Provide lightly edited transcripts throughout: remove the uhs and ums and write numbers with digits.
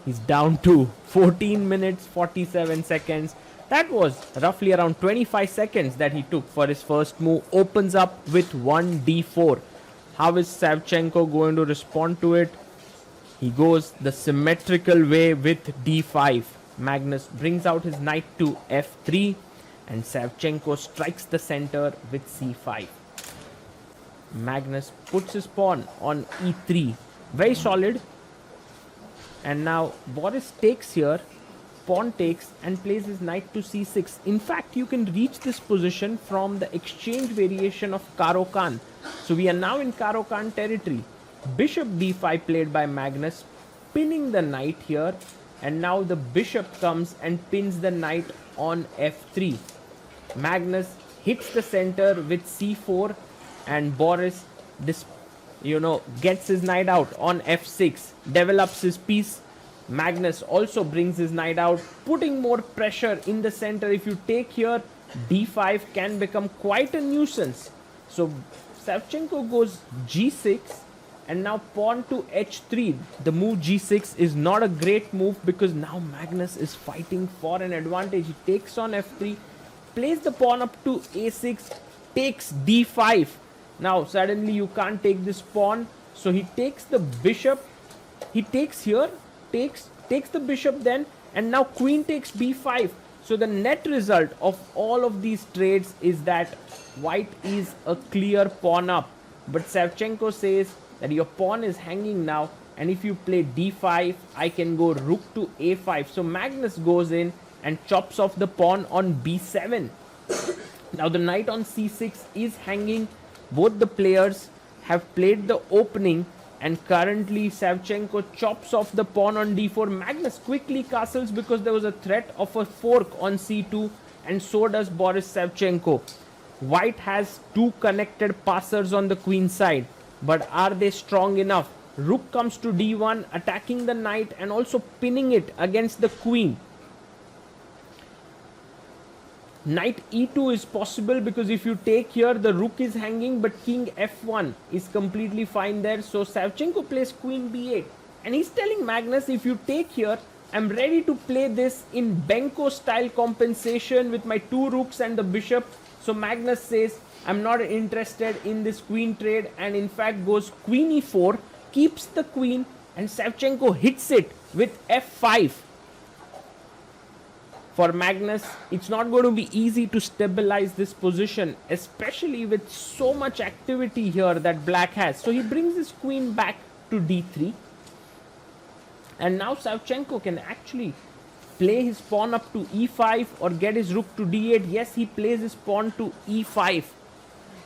He's down to 14 minutes 47 seconds. That was roughly around 25 seconds that he took for his first move. Opens up with 1d4. How is Savchenko going to respond to it? He goes the symmetrical way with d5. Magnus brings out his knight to f3 and Savchenko strikes the center with c5. Magnus puts his pawn on e3. Very solid. And now Boris takes here, pawn takes and plays his knight to c6. In fact, you can reach this position from the exchange variation of Caro-Kann. So we are now in Caro-Kann territory. Bishop d5 played by Magnus, pinning the knight here. And now the bishop comes and pins the knight on f3. Magnus hits the center with c4 and Boris gets his knight out on f6, develops his piece. Magnus also brings his knight out, putting more pressure in the center. If you take here, d5 can become quite a nuisance. So Savchenko goes g6 and now pawn to h3. The move g6 is not a great move because now Magnus is fighting for an advantage. He takes on f3, plays the pawn up to a6, takes d5. Now suddenly you can't take this pawn, so he takes the bishop. He takes here, takes the bishop then, and now queen takes b5. So the net result of all of these trades is that white is a clear pawn up. But Savchenko says that your pawn is hanging now, and if you play d5, I can go rook to a5. So Magnus goes in and chops off the pawn on b7. Now the knight on c6 is hanging. Both the players have played the opening and currently Savchenko chops off the pawn on d4. Magnus quickly castles because there was a threat of a fork on c2 and so does Boris Savchenko. White has two connected passers on the queen side, but are they strong enough? Rook comes to d1, attacking the knight and also pinning it against the queen. Knight e2 is possible because if you take here, the rook is hanging, but king f1 is completely fine there. So Savchenko plays queen b8 and he's telling Magnus, if you take here, I'm ready to play this in Benko style compensation with my two rooks and the bishop. So Magnus says, I'm not interested in this queen trade, and in fact goes queen e4, keeps the queen, and Savchenko hits it with f5. For Magnus, it's not going to be easy to stabilize this position, especially with so much activity here that black has. So he brings his queen back to d3. And now Savchenko can actually play his pawn up to e5 or get his rook to d8. Yes, he plays his pawn to e5.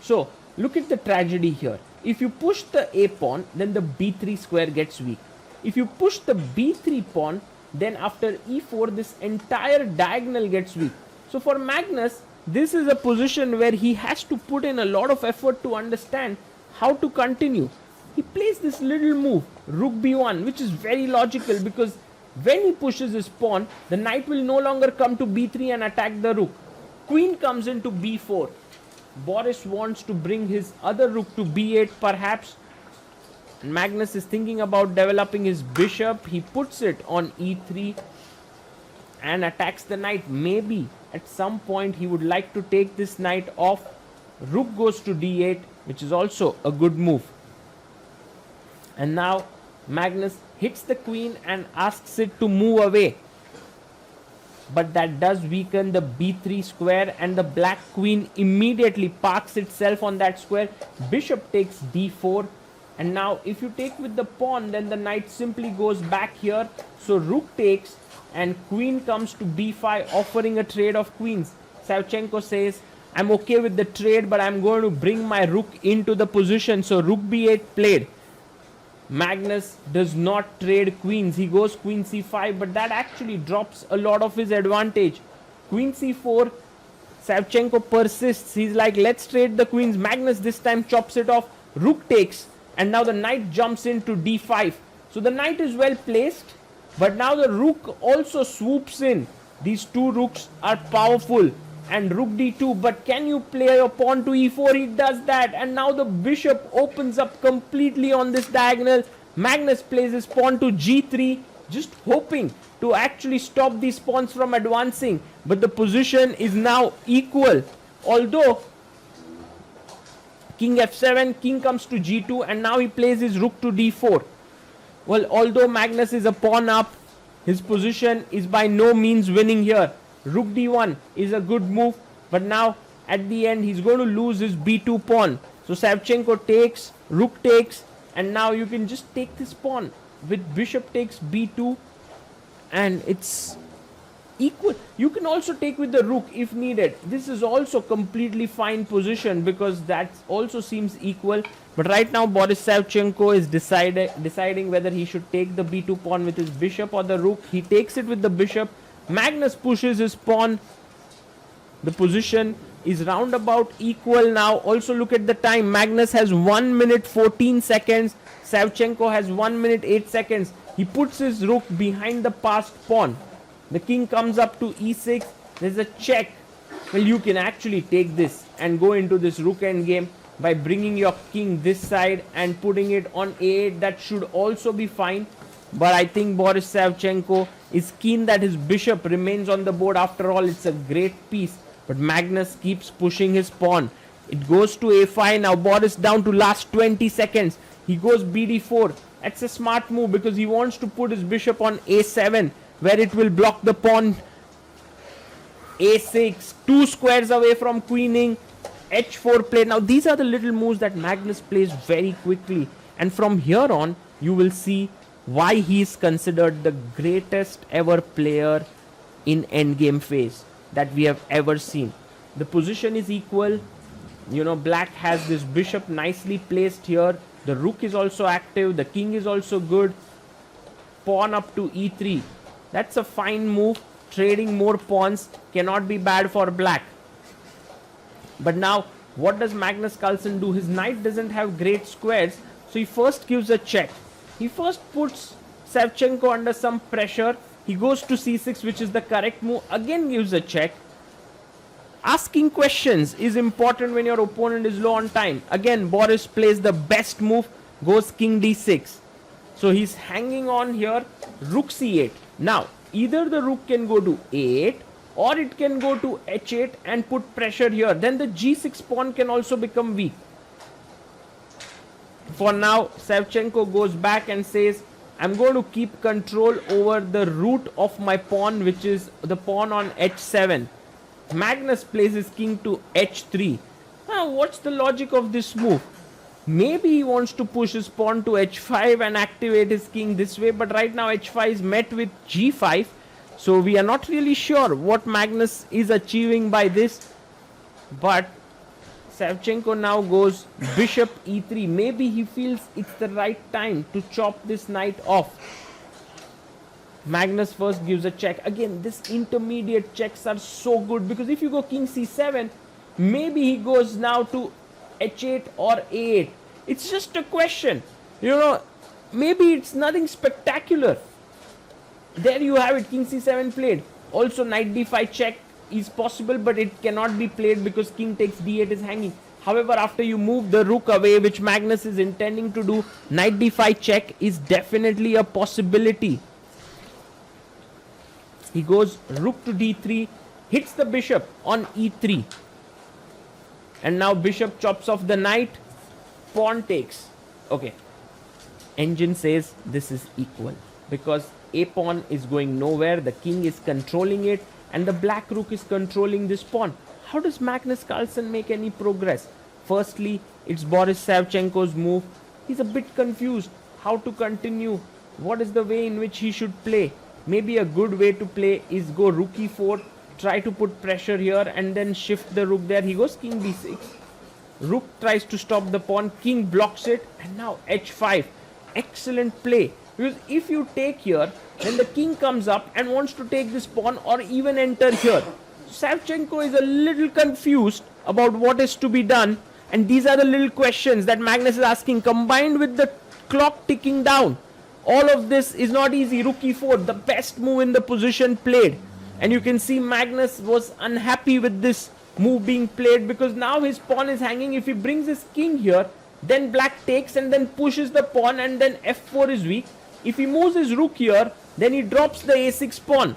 So look at the tragedy here. If you push the a pawn, then the b3 square gets weak. If you push the b3 pawn, then after e4, this entire diagonal gets weak. So for Magnus, this is a position where he has to put in a lot of effort to understand how to continue. He plays this little move, rook b1, which is very logical because when he pushes his pawn, the knight will no longer come to b3 and attack the rook. Queen comes into b4. Boris wants to bring his other rook to b8 perhaps. Magnus is thinking about developing his bishop. He puts it on e3 and attacks the knight. Maybe at some point he would like to take this knight off. Rook goes to d8, which is also a good move. And now Magnus hits the queen and asks it to move away. But that does weaken the b3 square, and the black queen immediately parks itself on that square. Bishop takes d4. And now if you take with the pawn, then the knight simply goes back here. So rook takes and queen comes to b5, offering a trade of queens. Savchenko says, I'm okay with the trade, but I'm going to bring my rook into the position. So rook b8 played. Magnus does not trade queens. He goes queen c5, but that actually drops a lot of his advantage. Queen c4, Savchenko persists. He's like, let's trade the queens. Magnus this time chops it off. Rook takes. And now the knight jumps into d5. So the knight is well placed, but now the rook also swoops in. These two rooks are powerful. And rook d2, but can you play your pawn to e4? He does that, and now the bishop opens up completely on this diagonal. Magnus plays his pawn to g3. just hoping to actually stop these pawns from advancing. But the position is now equal. Although king f7, king comes to g2, and now he plays his rook to d4. Well, although Magnus is a pawn up, his position is by no means winning here. Rook d1 is a good move, but now at the end he's going to lose his b2 pawn. So Savchenko takes, rook takes, and now you can just take this pawn with bishop takes b2, and it's equal. You can also take with the rook if needed. This is also completely fine position because that also seems equal. But right now Boris Savchenko is deciding whether he should take the b2 pawn with his bishop or the rook. He takes it with the bishop. Magnus pushes his pawn. The position is roundabout equal now. Also look at the time. Magnus has 1 minute 14 seconds. Savchenko has 1 minute 8 seconds. He puts his rook behind the passed pawn. The king comes up to e6. There's a check. Well, you can actually take this and go into this rook endgame by bringing your king this side and putting it on a8. That should also be fine. But I think Boris Savchenko is keen that his bishop remains on the board. After all, it's a great piece. But Magnus keeps pushing his pawn. It goes to a5. Now Boris down to last 20 seconds. He goes bd4. That's a smart move because he wants to put his bishop on a7, where it will block the pawn. a6, 2 squares away from queening. h4 play. Now these are the little moves that Magnus plays very quickly, and from here on you will see why he is considered the greatest ever player in endgame phase that we have ever seen. The position is equal. You know, black has this bishop nicely placed here. The rook is also active. The king is also good. Pawn up to e3. That's a fine move. Trading more pawns cannot be bad for black. But now, what does Magnus Carlsen do? His knight doesn't have great squares, so he first gives a check. He first puts Savchenko under some pressure. He goes to c6, which is the correct move. Again gives a check. Asking questions is important when your opponent is low on time. Again, Boris plays the best move, goes king d6. So he's hanging on here, rook c8. Now, either the rook can go to a8 or it can go to h8 and put pressure here. Then the g6 pawn can also become weak. For now, Savchenko goes back and says, I'm going to keep control over the root of my pawn, which is the pawn on h7. Magnus plays his king to h3. Now, what's the logic of this move? Maybe he wants to push his pawn to h5 and activate his king this way, but right now h5 is met with g5. So we are not really sure what Magnus is achieving by this. But Savchenko now goes bishop e3. Maybe he feels it's the right time to chop this knight off. Magnus first gives a check. Again, this intermediate checks are so good because if you go king c7, maybe he goes now to h8 or a8. It's just a question. You know, maybe it's nothing spectacular. There you have it, king c7 played. Also knight d5 check is possible, but it cannot be played because king takes d8 is hanging. However, after you move the rook away, which Magnus is intending to do, knight d5 check is definitely a possibility. He goes rook to d3, hits the bishop on e3. And now bishop chops off the knight, pawn takes. Okay. Engine says this is equal because a pawn is going nowhere, the king is controlling it, and the black rook is controlling this pawn. How does Magnus Carlsen make any progress? Firstly, it's Boris Savchenko's move. He's a bit confused how to continue. What is the way in which he should play? Maybe a good way to play is go rook e4, try to put pressure here and then shift the rook there. He goes king b6. Rook tries to stop the pawn, king blocks it, and now h5. Excellent play. Because if you take here, then the king comes up and wants to take this pawn or even enter here. Savchenko is a little confused about what is to be done, and these are the little questions that Magnus is asking, combined with the clock ticking down. All of this is not easy. Rook e4, the best move in the position played. And you can see Magnus was unhappy with this move being played because now his pawn is hanging. If he brings his king here, then black takes and then pushes the pawn and then f4 is weak. If he moves his rook here, Then he drops the a6 pawn.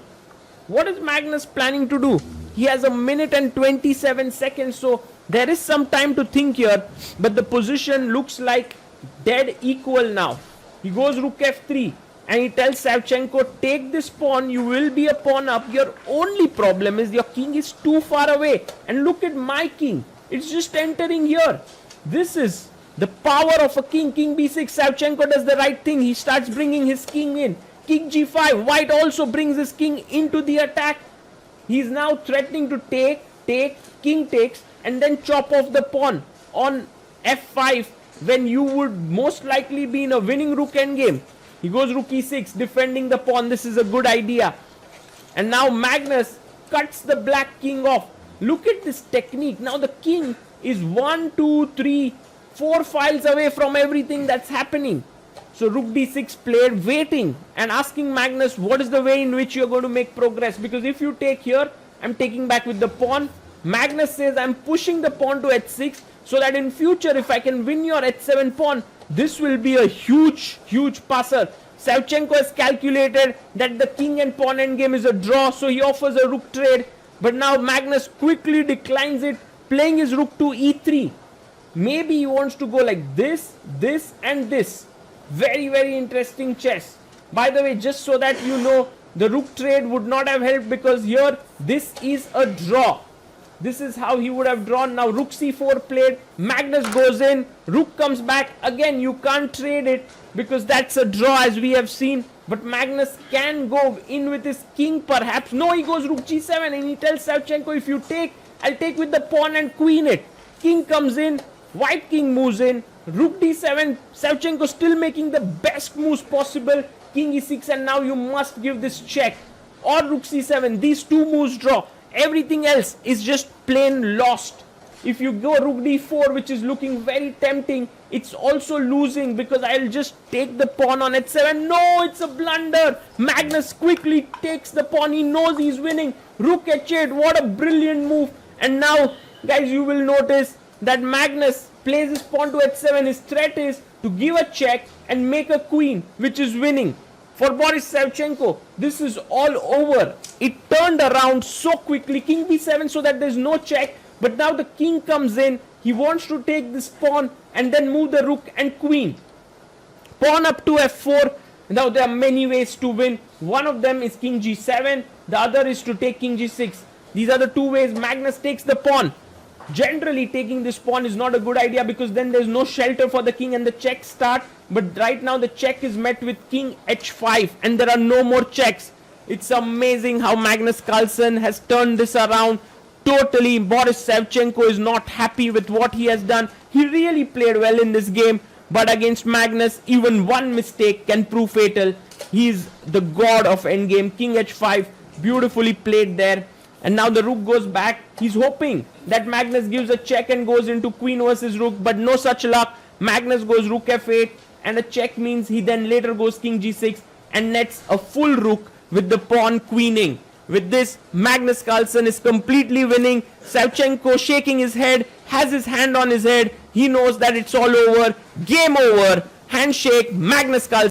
What is Magnus planning to do? He has a minute and 27 seconds, so there is some time to think here, but the position looks like dead equal now. He goes rook f3 and he tells Savchenko, take this pawn, you will be a pawn up. Your only problem is your king is too far away. And look at my king, it's just entering here. This is the power of a king. King b6, Savchenko does the right thing. He starts bringing his king in. King g5, white also brings his king into the attack. He's now threatening to take, king takes, and then chop off the pawn on f5 when you would most likely be in a winning rook endgame. He goes rook e6, defending the pawn. This is a good idea. And now Magnus cuts the black king off. Look at this technique. Now the king is 1, 2, 3, 4 files away from everything that's happening. So rook d6 played, waiting and asking Magnus, what is the way in which you're going to make progress? Because if you take here, I'm taking back with the pawn. Magnus says, I'm pushing the pawn to h6 so that in future, if I can win your h7 pawn, this will be a huge passer. Savchenko has calculated that the king and pawn endgame is a draw, so he offers a rook trade. But now Magnus quickly declines it, playing his rook to e3. Maybe he wants to go like this, this and this. Very, very interesting chess. By the way, just so that you know, the rook trade would not have helped because here, this is a draw. This is how he would have drawn. Now rook c4 played, Magnus goes in, rook comes back. Again, you can't trade it because that's a draw as we have seen. But Magnus can go in with his king perhaps. No, he goes rook g7 and he tells Savchenko, if you take, I'll take with the pawn and queen it. King comes in, white king moves in, rook d7, Savchenko still making the best moves possible. King e6 and now you must give this check. Or rook c7, these two moves draw. Everything else is just plain lost. If you go rook d4, which is looking very tempting, it's also losing because I'll just take the pawn on h7. No, it's a blunder. Magnus quickly takes the pawn. He knows he's winning. Rook h8, what a brilliant move. And now, guys, you will notice that Magnus plays his pawn to h7. His threat is to give a check and make a queen, which is winning. For Boris Savchenko, this is all over. It turned around so quickly. King b7 so that there's no check. But now the king comes in. He wants to take this pawn and then move the rook and queen. Pawn up to f4. Now there are many ways to win. One of them is king g7. The other is to take king g6. These are the two ways. Magnus takes the pawn. Generally, taking this pawn is not a good idea because then there's no shelter for the king and the checks start. But right now the check is met with king h5 and there are no more checks. It's amazing how Magnus Carlsen has turned this around. Totally, Boris Savchenko is not happy with what he has done. He really played well in this game. But against Magnus, even one mistake can prove fatal. He's the god of endgame. King h5, beautifully played there. And now the rook goes back. He's hoping that Magnus gives a check and goes into queen versus rook. But no such luck. Magnus goes rook f8. And a check means he then later goes king g6 and nets a full rook with the pawn queening. With this, Magnus Carlsen is completely winning. Savchenko shaking his head, has his hand on his head. He knows that it's all over. Game over. Handshake, Magnus Carlsen.